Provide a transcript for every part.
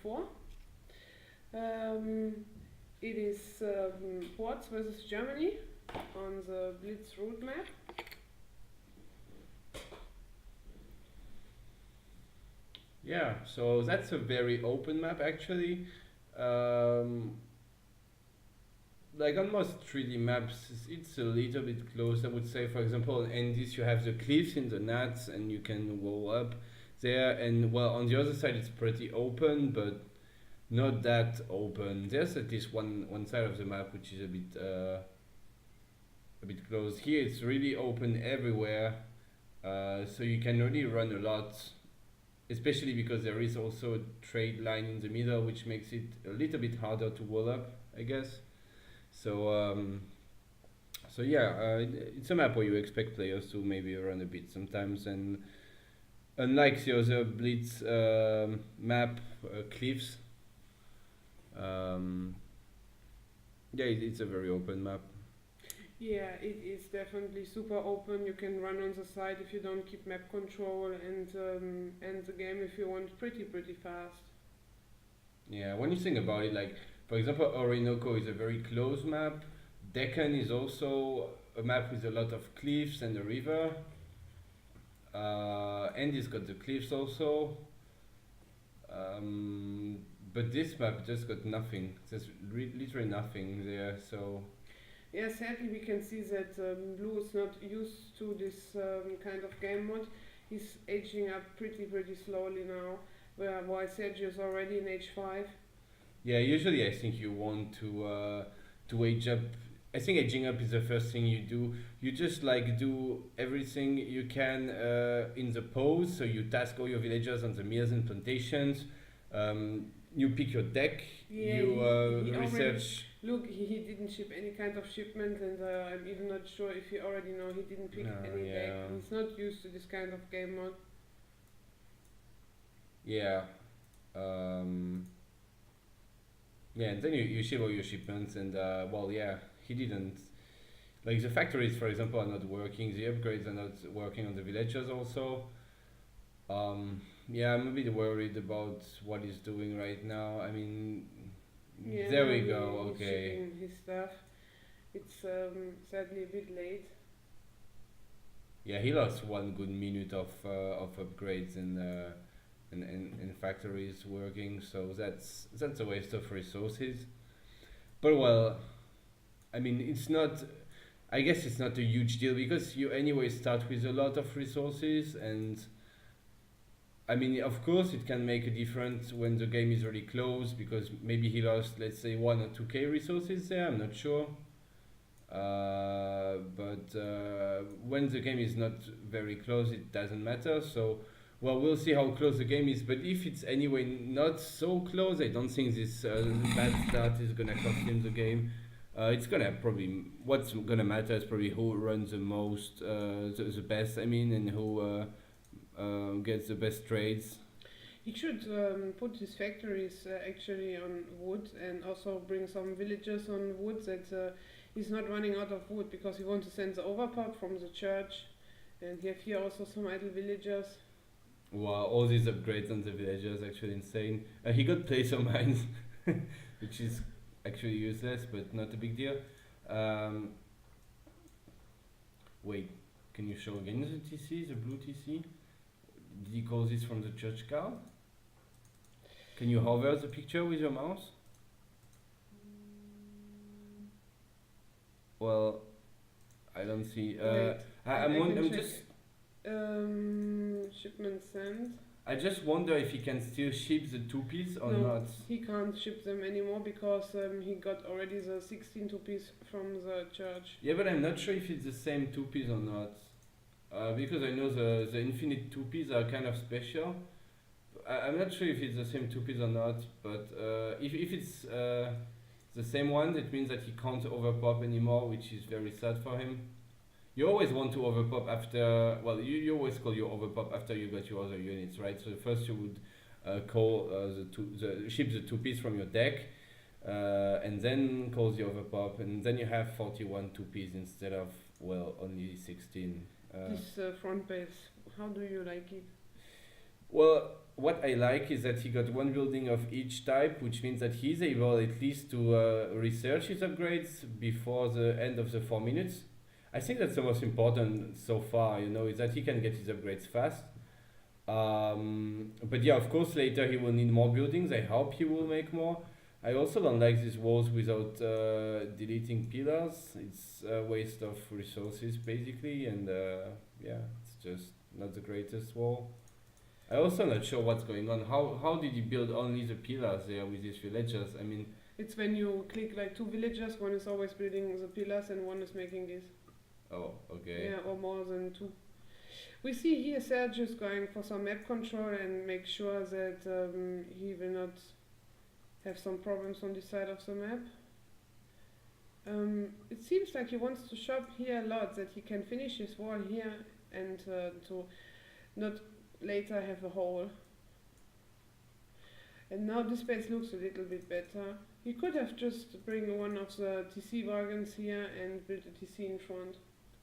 4. It is Ports versus Germany on the Blitz route map. Yeah, so that's a very open map actually. Like on most 3D maps, it's a little bit close. I would say, for example, in this you have the cliffs in the nuts, and you can roll up there. And well, on the other side, it's pretty open, but not that open. There's at least one side of the map which is a bit closed. Here, it's really open everywhere, so you can really run a lot. Especially because there is also a trade line in the middle, which makes it a little bit harder to wall up, I guess. So yeah, it's a map where you expect players to maybe run a bit sometimes, and unlike the other Blitz map, cliffs, yeah, it's a very open map. Yeah, it is definitely super open. You can run on the side if you don't keep map control, and end the game if you want pretty fast. Yeah, when you think about it, like for example, Orinoco is a very close map. Deccan is also a map with a lot of cliffs and a river. And it's got the cliffs also. But this map just got nothing. There's literally nothing there. So Yeah, sadly we can see that Blue is not used to this kind of game mode. He's aging up pretty slowly now, while Sergyou is already in age 5. yeah, usually I think you want to age up. I think aging up is the first thing you do. You just like do everything you can in the pose. So you task all your villagers on the mills and plantations. You pick your deck. Yeah, you he research. Look, he didn't ship any kind of shipment, and I'm even not sure if you already know he didn't pick any deck. Yeah. He's not used to this kind of game mode. Yeah. Yeah, and then you ship all your shipments, and well, yeah, he didn't. Like the factories, for example, are not working. The upgrades are not working on the villagers also. Yeah, I'm a bit worried about what he's doing right now. I mean, Yeah, there now we go. he's Okay. shipping his stuff. It's sadly a bit late. Yeah, he lost 1 good minute of upgrades and factories working. So that's a waste of resources. But well, I mean, it's not. I guess it's not a huge deal because you anyway start with a lot of resources, and I mean, of course, it can make a difference when the game is really close because maybe he lost, let's say, 1 or 2K resources there. I'm not sure. But when the game is not very close, it doesn't matter. So, well, we'll see how close the game is. But if it's anyway not so close, I don't think this bad start is gonna cost him the game. It's gonna probably what's gonna matter is probably who runs the most, the best. I mean, and who gets the best trades. He should put his factories actually on wood, and also bring some villagers on wood that he's not running out of wood, because he wants to send the overpop from the church, and you have here also some idle villagers. Wow, all these upgrades on the villagers actually insane. He got placer mines, which is actually useless, but not a big deal. Wait, can you show again the TC, the blue TC? Did he call this from the church card? Can you hover the picture with your mouse? Well, I don't see. Wait, I'm can just. Shipment sent. I just wonder if he can still ship the 2 piece or No, not. he can't ship them anymore because he got already the 16 2-piece from the church. Yeah, but I'm not sure if it's the same 2 piece or not. Because I know the infinite 2Ps are kind of special. I'm not sure if it's the same 2Ps or not, but if it's the same one, it means that he can't overpop anymore, which is very sad for him. You always want to overpop after, well, you always call your overpop after you got your other units, right? So first you would call ship the 2Ps from your deck, and then call the overpop, and then you have 41 2Ps instead of, well, only 16. This front base, how do you like it? Well, what I like is that he got one building of each type, which means that he's able at least to research his upgrades before the end of the 4 minutes. I think that's the most important so far, is that he can get his upgrades fast. But yeah, of course, later he will need more buildings. I hope he will make more. I also don't like these walls without deleting pillars. It's a waste of resources, basically, and yeah, it's just not the greatest wall. I also not sure what's going on. How did he build only the pillars there with these villagers? I mean, It's when you click like 2 villagers, one is always building the pillars and one is making this. oh, okay. Yeah, or more than 2. We see here Sergyou is going for some map control and make sure that he will not have some problems on this side of the map. It seems like he wants to shop here a lot, that he can finish his wall here and to not later have a hole. And now this base looks a little bit better. He could have just bring one of the TC wagons here and build a TC in front.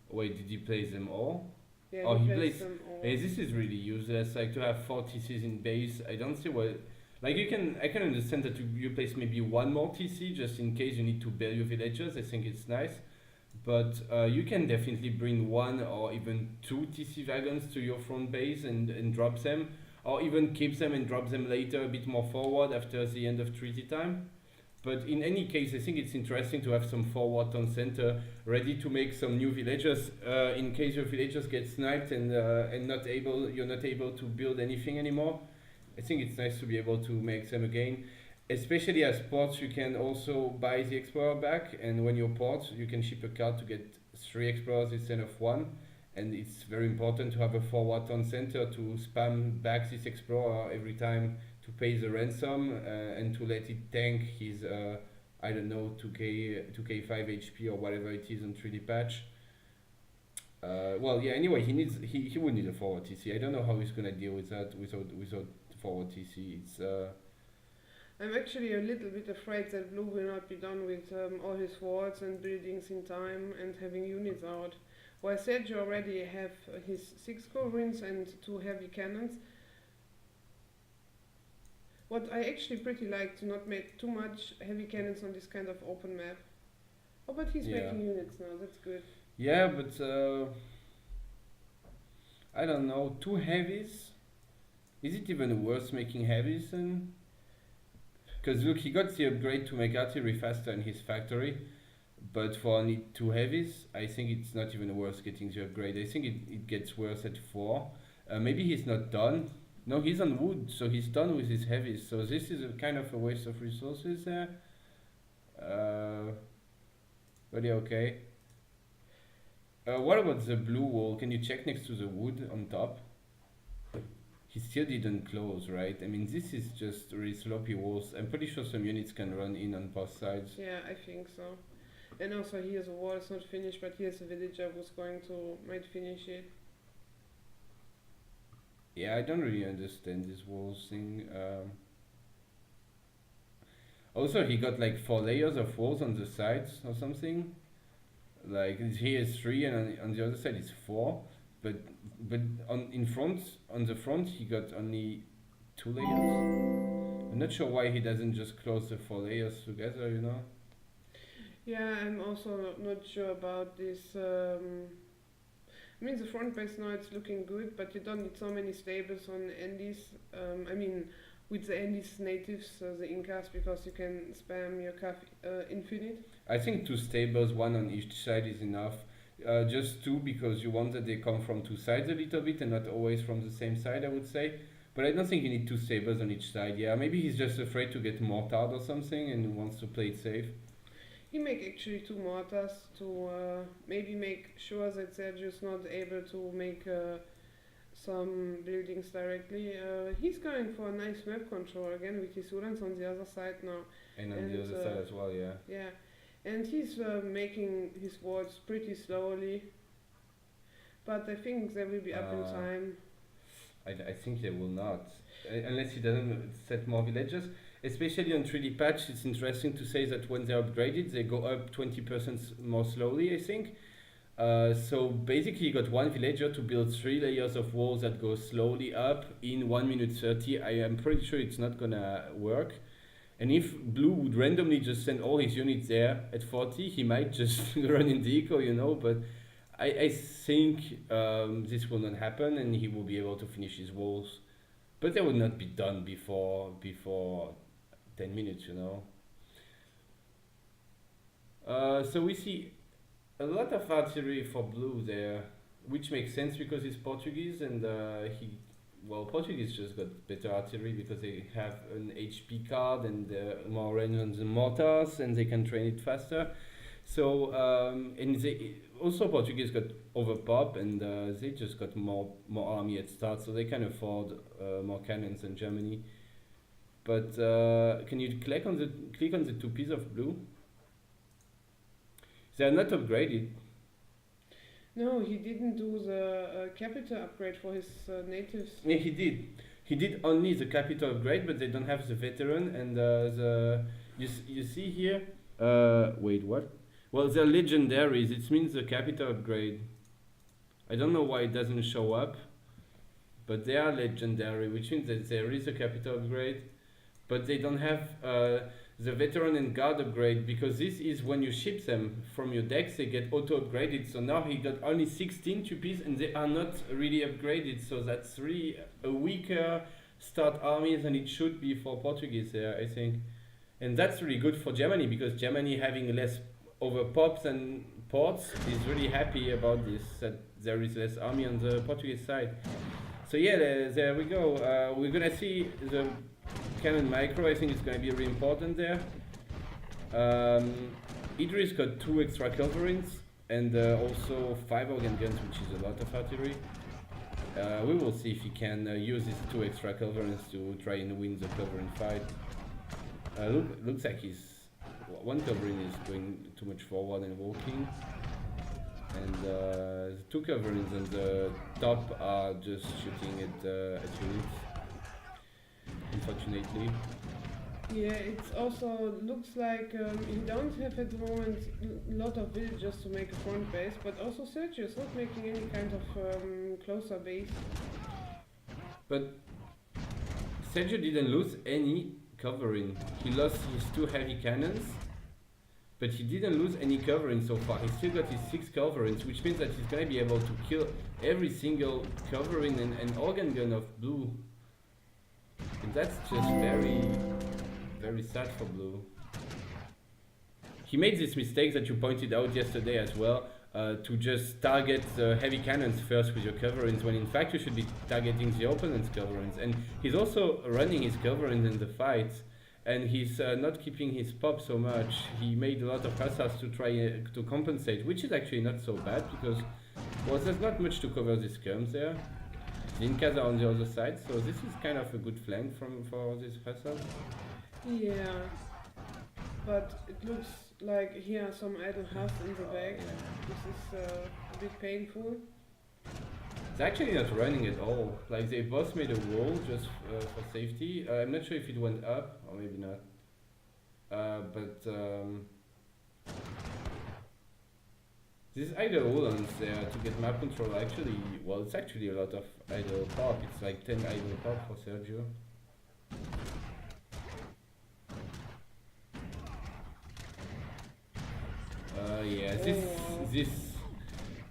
Wait, did he place them all? Yeah, Oh, he placed placed. them all. Hey, this is really useless. Like to have 4 TCs in base. I don't see what. Like I can understand that you place maybe one more TC just in case you need to bail your villagers. I think it's nice, but you can definitely bring 1 or even 2 TC wagons to your front base and drop them, or even keep them and drop them later a bit more forward after the end of treaty time. But in any case, I think it's interesting to have some forward town center ready to make some new villagers in case your villagers get sniped and you're not able to build anything anymore. I think it's nice to be able to make them again. Especially as ports, you can also buy the explorer back, and when you're port, you can ship a card to get 3 explorers instead of 1. And it's very important to have a forward town center to spam back this explorer every time to pay the ransom and to let it tank his I don't know 2k 5 HP or whatever it is on 3D patch. Well, yeah. Anyway, he would need a forward TC. I don't know how he's gonna deal with that without forward TC. It's I'm actually a little bit afraid that Blue will not be done with all his walls and buildings in time and having units out. While Sergyou already have his 6 culverins and 2 heavy cannons. What I actually pretty like to not make too much heavy cannons on this kind of open map. Oh, but he's making units now, that's good. yeah, but I don't know. 2 heavies. Is it even worth making heavies then? Because look, he got the upgrade to make artillery faster in his factory, but for only 2 heavies, I think it's not even worth getting the upgrade. I think it gets worse at 4. Maybe he's not done. No, he's on wood, so he's done with his heavies. So this is a kind of a waste of resources there. But yeah, okay. What about the blue wall? Can you check next to the wood on top? He still didn't close, right? I mean, this is just really sloppy walls. I'm pretty sure some units can run in on both sides. Yeah, I think so. And also here's a wall, it's not finished, but here's a villager who's might finish it. Yeah, I don't really understand this walls thing. Also, he got like 4 layers of walls on the sides or something. Like here is 3, and on the other side is 4. But on the front, he got only 2 layers. I'm not sure why he doesn't just close the 4 layers together. Yeah, I'm also not sure about this. I mean, the front base now it's looking good, but you don't need so many stables on Andes. I mean, with the Andes natives, the Incas, because you can spam your CAF infinite. I think 2 stables, 1 on each side is enough. Just 2 because you want that they come from 2 sides a little bit and not always from the same side, I would say. But I don't think you need 2 stables on each side. Yeah, maybe he's just afraid to get mortared or something and wants to play it safe. He make actually 2 mortars to maybe make sure that they're just not able to make some buildings directly. He's going for a nice map control again with his Ulans on the other side now. And on the other side as well, yeah. Yeah, and he's making his walls pretty slowly. But I think they will be up in time. I think they will not. Unless he doesn't set more villages. Especially on 3D patch, it's interesting to say that when they're upgraded, they go up 20% more slowly, I think. So basically, you got one villager to build 3 layers of walls that go slowly up in 1 minute 30. I am pretty sure it's not gonna work. And if Blue would randomly just send all his units there at 40, he might just run in the eco, you know. But I think this will not happen, and he will be able to finish his walls. But they will not be done before 10 minutes, you know. So we see a lot of artillery for Blue there, which makes sense because he's Portuguese, and Portuguese just got better artillery because they have an HP card and more range on the mortars, and they can train it faster. So and they also Portuguese got overpop, and they just got more army at start, so they can afford more cannons than Germany. But can you click on the 2 pieces of Blue? They are not upgraded. No, he didn't do the capital upgrade for his natives. Yeah, he did. He did only the capital upgrade, but they don't have the veteran and you see here. Wait, what? Well, they're legendaries. It means the capital upgrade. I don't know why it doesn't show up, but they are legendary, which means that there is a capital upgrade, but they don't have the veteran and guard upgrade, because this is when you ship them from your decks, they get auto upgraded. So now he got only 16 2Ps and they are not really upgraded, so that's really a weaker start army than it should be for Portuguese there, I think. And that's really good for Germany, because Germany having less over pops and ports is really happy about this, that there is less army on the Portuguese side. So yeah, there we go. We're gonna see the cannon micro. I think it's going to be really important there. Idriss got 2 extra culverins and also 5 organ guns, which is a lot of artillery. We will see if he can use these 2 extra culverins to try and win the culverin fight. Looks like one culverin is going too much forward and walking, and the 2 culverins on the top are just shooting at units, unfortunately. Yeah, it also looks like he don't have at the moment a lot of villagers to make a front base, but also Sergyou is not making any kind of closer base. But Sergyou didn't lose any covering. He lost his 2 heavy cannons, but he didn't lose any covering so far. He still got his 6 coverings, which means that he's going to be able to kill every single covering and organ gun of Blue. And that's just very, very sad for Blue. He made this mistake that you pointed out yesterday as well, to just target the heavy cannons first with your coverings, when in fact you should be targeting the opponent's coverings. And he's also running his coverings in the fights, and he's not keeping his pop so much. He made a lot of hussars to try to compensate, which is actually not so bad, because well, there's not much to cover these skirms there. The Incas are on the other side, so this is kind of a good flank for this hussars. Yeah, but it looks like here are some idle huss in the back. Yeah. This is a bit painful. It's actually not running at all. Like, they both made a wall just for safety. I'm not sure if it went up, or maybe not. This idle woollens there to get map control actually, well, it's actually a lot of idle pop. It's like 10 idle pop for Sergyou. Yeah, this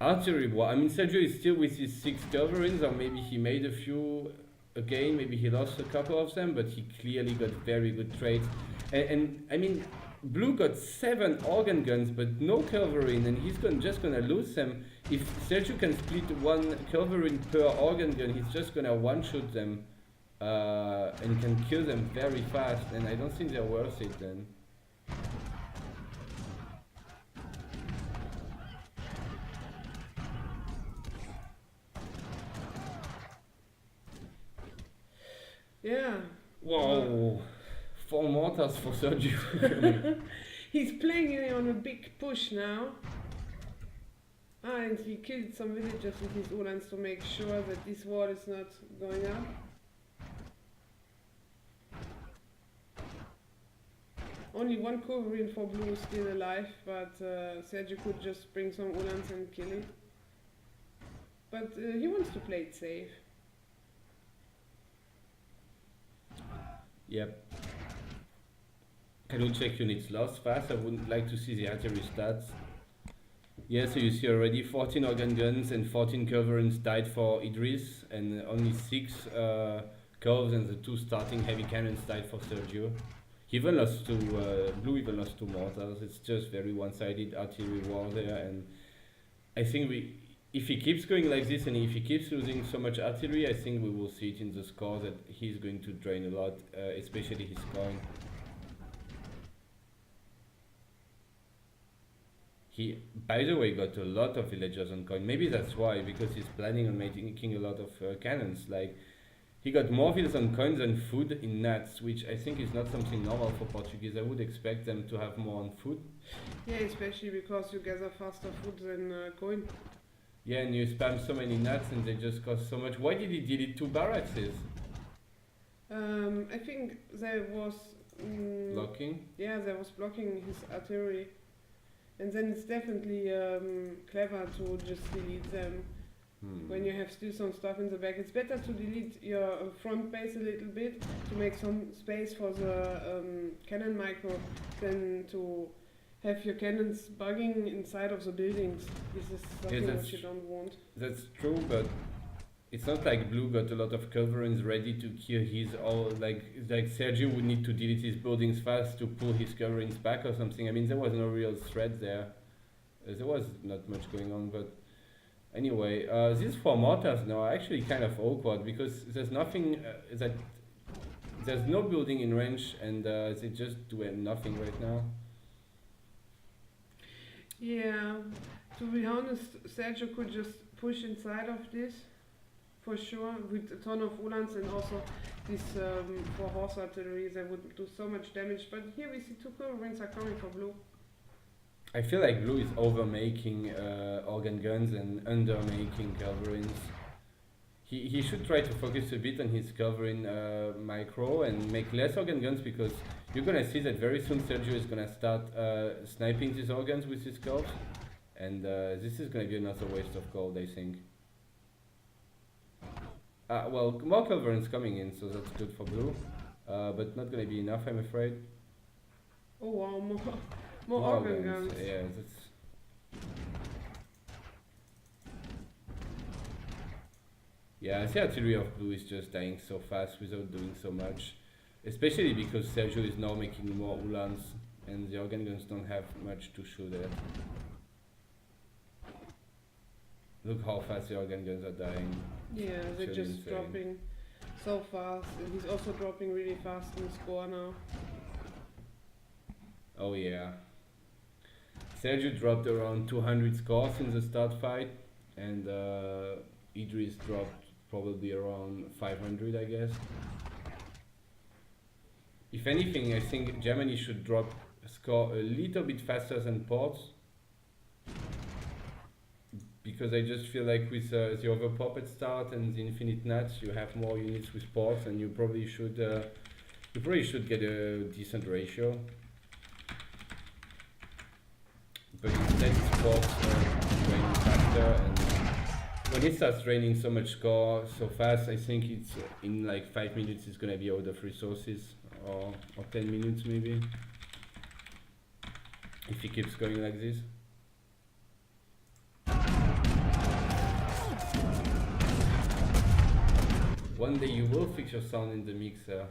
archery war. I mean, Sergyou is still with his 6 coverings, or maybe he made a few again, maybe he lost a couple of them, but he clearly got very good trades. And I mean, Blue got 7 organ guns, but no culverin, and he's just gonna lose them. If Sergyou can split 1 culverin per organ gun, he's just gonna one-shot them and can kill them very fast, and I don't think they're worth it then. Yeah. Whoa. 4 mortars for Sergyou. He's playing on a big push now. And he killed some villagers with his Uhlans to make sure that this wall is not going up. Only one Korean for blue is still alive, but Sergyou could just bring some Ulans and kill it. But he wants to play it safe. Yep. Can you check units lost fast? I would like to see the artillery stats. Yeah, so you see already 14 organ guns and 14 culverins died for Idriss, and only 6 curves and the 2 starting heavy cannons died for Sergyou. He even lost to blue, even lost 2 mortars. It's just very one-sided artillery war there, and I think if he keeps going like this and if he keeps losing so much artillery, I think we will see it in the score that he's going to drain a lot, especially his coin. He, by the way, got a lot of villagers on coin. Maybe that's why, because he's planning on making a lot of cannons. Like, he got more villas on coin than food in nuts, which I think is not something normal for Portuguese. I would expect them to have more on food. Yeah, especially because you gather faster food than coin. Yeah, and you spam so many nuts and they just cost so much. Why did he delete 2 barracks? I think there was... blocking? Yeah, there was blocking his artillery. And then it's definitely clever to just delete them. When you have still some stuff in the back. It's better to delete your front base a little bit to make some space for the cannon micro than to have your cannons bugging inside of the buildings. This is something that you don't want. That's true, but it's not like blue got a lot of culverins ready to kill his all, like Sergyou would need to delete his buildings fast to pull his culverins back or something. I mean, there was no real threat there. There was not much going on, but anyway, these 4 mortars now are actually kind of awkward because there's nothing there's no building in range, and they just do nothing right now. Yeah, to be honest, Sergyou could just push inside of this. For sure, with a ton of Ulans and also this 4 horse artillery, they would do so much damage. But here we see 2 culverins are coming for blue. I feel like blue is over-making organ guns and under-making culverins. He should try to focus a bit on his culverin micro and make less organ guns, because you're gonna see that very soon Sergyou is gonna start sniping these organs with his curves, and this is gonna be another waste of gold, I think. Well, more culverins coming in, so that's good for blue, but not gonna be enough, I'm afraid. Oh wow, more organ guns. Yeah, that's... Yeah, the artillery of blue is just dying so fast without doing so much, especially because Sergyou is now making more Ulans and the organ guns don't have much to shoot at. Look how fast the organ guns are dying. Yeah, they're just insane. dropping so fast, and he's also dropping really fast in score now. Oh yeah. Sergyou dropped around 200 scores in the start fight, and Idriss dropped probably around 500, I guess. If anything, I think Germany should drop a score a little bit faster than Ports, because I just feel like with the overpop at start and the infinite nuts, you have more units with Ports, and you probably should get a decent ratio. But instead it's Ports draining faster, and when it starts draining so much score so fast, I think it's in like 5 minutes it's gonna be out of resources, or 10 minutes maybe, if he keeps going like this. One day you will fix your sound in the mixer.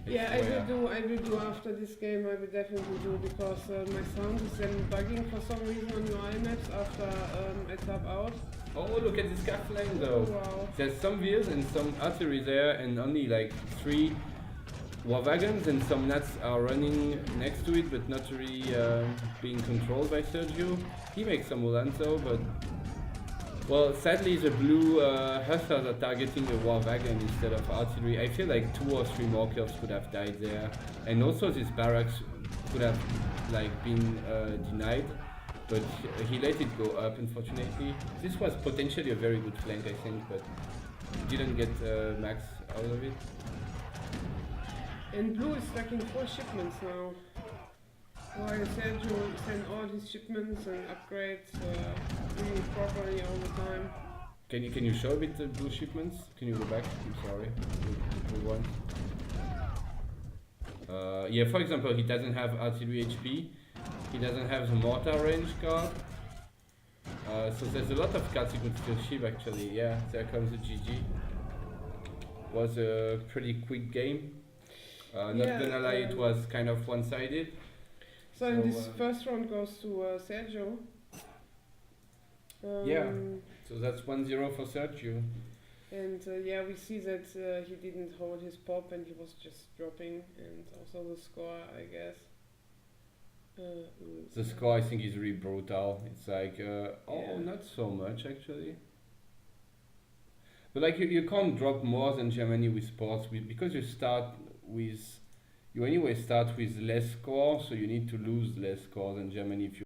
Yeah, I will do after this game. I will definitely do, because my sound is then bugging for some reason on UI maps after I tap out. Oh, look at this cat flying though. Oh, wow. There's some wheels and some artillery there, and only like 3 war wagons, and some nuts are running next to it, but not really being controlled by Sergyou. He makes some Ulans though, but well, sadly the blue hussars are targeting a war wagon instead of artillery. I feel like 2 or 3 more curves could have died there, and also this barracks could have like been denied, but he let it go up, unfortunately. This was potentially a very good flank, I think, but didn't get max out of it. And blue is stacking 4 shipments now. while Sergyou sent all his shipments and upgrades really properly all the time. Can you show a bit the blue shipments? Can you go back? I'm sorry. The blue ones. Yeah, for example, he doesn't have artillery HP. He doesn't have the mortar range card. So there's a lot of cards you could still ship actually. Yeah, there comes the GG. Was a pretty quick game. Not gonna lie, it was kind of one-sided. So in this first round goes to Sergyou. Yeah, so that's 1-0 for Sergyou. And yeah, we see that he didn't hold his pop and he was just dropping, and also the score, I guess. The score, I think, is really brutal. It's like, not so much actually. But like, you can't drop more than Germany with sports because you anyway start with less score, so you need to lose less score than Germany if you